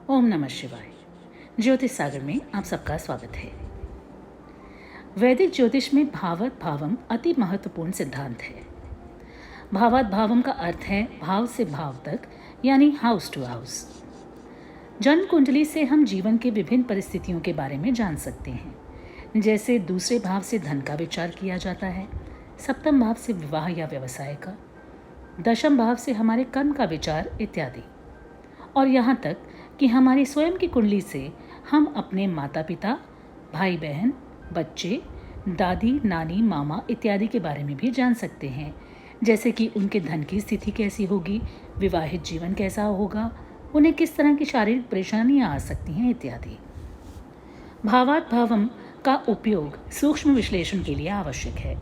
ओम नमः शिवाय। ज्योतिष सागर में आप सबका स्वागत है। वैदिक ज्योतिष में भावात भावम अति महत्वपूर्ण सिद्धांत है। भावात भावम का अर्थ है भाव से भाव तक, यानी हाउस टू हाउस। जन्म कुंडली से हम जीवन के विभिन्न परिस्थितियों के बारे में जान सकते हैं। जैसे दूसरे भाव से धन का विचार किया जाता है, सप्तम भाव से विवाह या व्यवसाय का, दशम भाव से हमारे कर्म का विचार इत्यादि। और यहाँ तक कि हमारी स्वयं की कुंडली से हम अपने माता पिता, भाई बहन, बच्चे, दादी, नानी, मामा इत्यादि के बारे में भी जान सकते हैं। जैसे कि उनके धन की स्थिति कैसी होगी, विवाहित जीवन कैसा होगा, उन्हें किस तरह की शारीरिक परेशानियां आ सकती हैं इत्यादि। भावात भावम का उपयोग सूक्ष्म विश्लेषण के लिए आवश्यक है।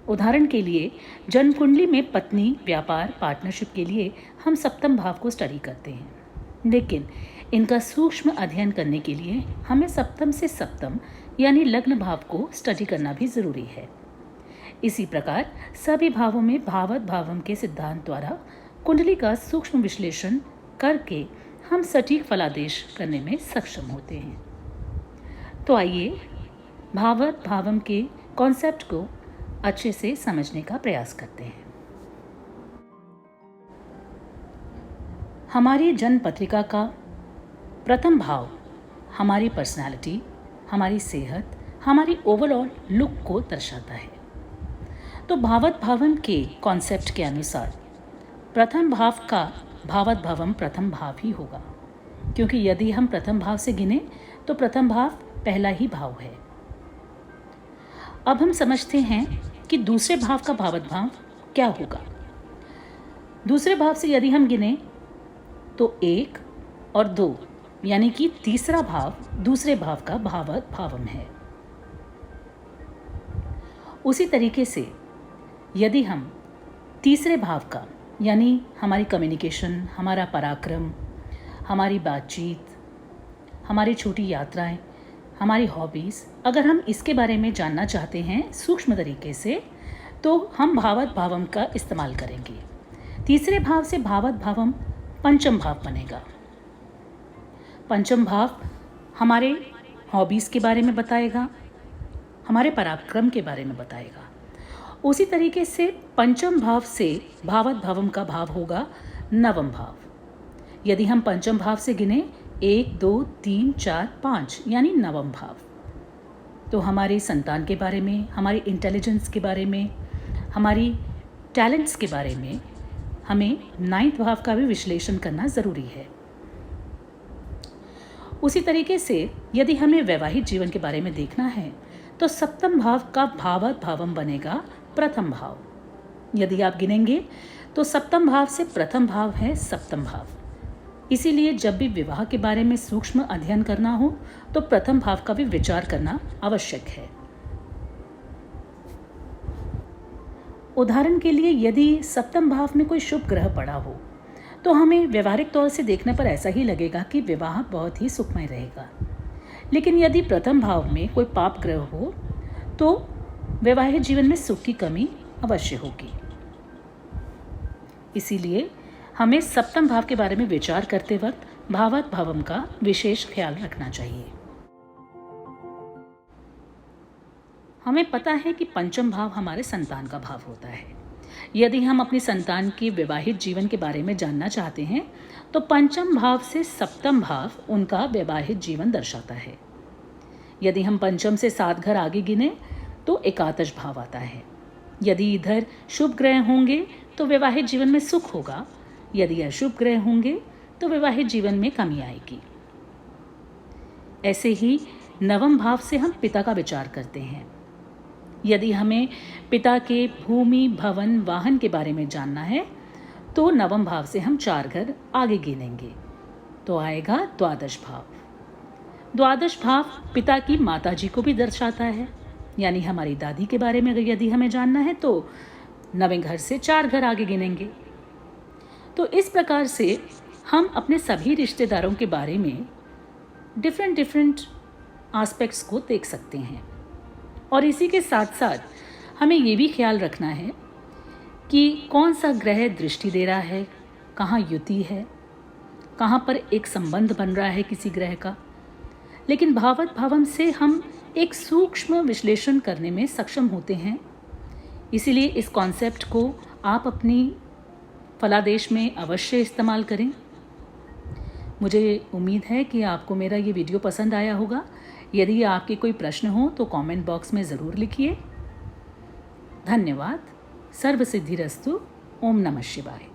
उदाहरण के लिए जन्म कुंडली में पत्नी, व्यापार, पार्टनरशिप के लिए हम सप्तम भाव को स्टडी करते हैं, लेकिन इनका सूक्ष्म अध्ययन करने के लिए हमें सप्तम से सप्तम यानी लग्न भाव को स्टडी करना भी ज़रूरी है। इसी प्रकार सभी भावों में भावात भावम के सिद्धांत द्वारा कुंडली का सूक्ष्म विश्लेषण करके हम सटीक फलादेश करने में सक्षम होते हैं। तो आइए भावात भावम के कॉन्सेप्ट को अच्छे से समझने का प्रयास करते हैं। हमारी जन्म पत्रिका का प्रथम भाव हमारी पर्सनालिटी, हमारी सेहत, हमारी ओवरऑल लुक को दर्शाता है। तो भावात भावम के कॉन्सेप्ट के अनुसार प्रथम भाव का भावात भावम प्रथम भाव ही होगा, क्योंकि यदि हम प्रथम भाव से गिने तो प्रथम भाव पहला ही भाव है। अब हम समझते हैं कि दूसरे भाव का भावात भाव क्या होगा। दूसरे भाव से यदि हम गिने तो 1 और 2 यानी कि तीसरा भाव दूसरे भाव का भावात भावम है। उसी तरीके से यदि हम तीसरे भाव का यानी हमारी कम्युनिकेशन, हमारा पराक्रम, हमारी बातचीत, हमारी छोटी यात्राएं, हमारी हॉबीज़, अगर हम इसके बारे में जानना चाहते हैं सूक्ष्म तरीके से, तो हम भावात भावम का इस्तेमाल करेंगे। तीसरे भाव से भावात भावम पंचम भाव बनेगा। पंचम भाव हमारे हॉबीज़ के बारे में बताएगा, हमारे पराक्रम के बारे में बताएगा। उसी तरीके से पंचम भाव से भावात भावम का भाव होगा नवम भाव। यदि हम पंचम भाव से गिने 1, 2, 3, 4, 5 यानी नवम भाव, तो हमारे संतान के बारे में, हमारी इंटेलिजेंस के बारे में, हमारी टैलेंट्स के बारे में हमें 9th भाव का भी विश्लेषण करना ज़रूरी है। उसी तरीके से यदि हमें वैवाहिक जीवन के बारे में देखना है तो सप्तम भाव का भावात भावम बनेगा प्रथम भाव। यदि आप गिनेंगे तो सप्तम भाव से प्रथम भाव है सप्तम भाव। इसीलिए जब भी विवाह के बारे में सूक्ष्म अध्ययन करना हो तो प्रथम भाव का भी विचार करना आवश्यक है। उदाहरण के लिए यदि सप्तम भाव में कोई शुभ ग्रह पड़ा हो तो हमें व्यवहारिक तौर से देखने पर ऐसा ही लगेगा कि विवाह बहुत ही सुखमय रहेगा। लेकिन यदि प्रथम भाव में कोई पाप ग्रह हो तो वैवाहिक जीवन में सुख की कमी अवश्य होगी। इसीलिए हमें सप्तम भाव के बारे में विचार करते वक्त भावात भावम का विशेष ख्याल रखना चाहिए। हमें पता है कि पंचम भाव हमारे संतान का भाव होता है। यदि हम अपनी संतान के वैवाहिक जीवन के बारे में जानना चाहते हैं तो पंचम भाव से सप्तम भाव उनका वैवाहिक जीवन दर्शाता है। यदि हम पंचम से 7 घर आगे गिने तो एकादश भाव आता है। यदि इधर शुभ ग्रह होंगे तो वैवाहिक जीवन में सुख होगा, यदि अशुभ ग्रह होंगे तो वैवाहिक जीवन में कमी आएगी। ऐसे ही नवम भाव से हम पिता का विचार करते हैं। यदि हमें पिता के भूमि, भवन, वाहन के बारे में जानना है तो नवम भाव से हम 4 घर आगे गिनेंगे तो आएगा द्वादश भाव। द्वादश भाव पिता की माता जी को भी दर्शाता है, यानी हमारी दादी के बारे में अगर यदि हमें जानना है तो 9वें घर से 4 घर आगे गिनेंगे। तो इस प्रकार से हम अपने सभी रिश्तेदारों के बारे में डिफरेंट एस्पेक्ट्स को देख सकते हैं। और इसी के साथ साथ हमें ये भी ख्याल रखना है कि कौन सा ग्रह दृष्टि दे रहा है, कहाँ युति है, कहाँ पर एक संबंध बन रहा है किसी ग्रह का। लेकिन भावत भावम से हम एक सूक्ष्म विश्लेषण करने में सक्षम होते हैं। इसीलिए इस कॉन्सेप्ट को आप अपनी फलादेश में अवश्य इस्तेमाल करें। मुझे उम्मीद है कि आपको मेरा ये वीडियो पसंद आया होगा। यदि आपके कोई प्रश्न हो तो कमेंट बॉक्स में ज़रूर लिखिए। धन्यवाद। सर्वसिद्धिरस्तु। ओम नमः शिवाय।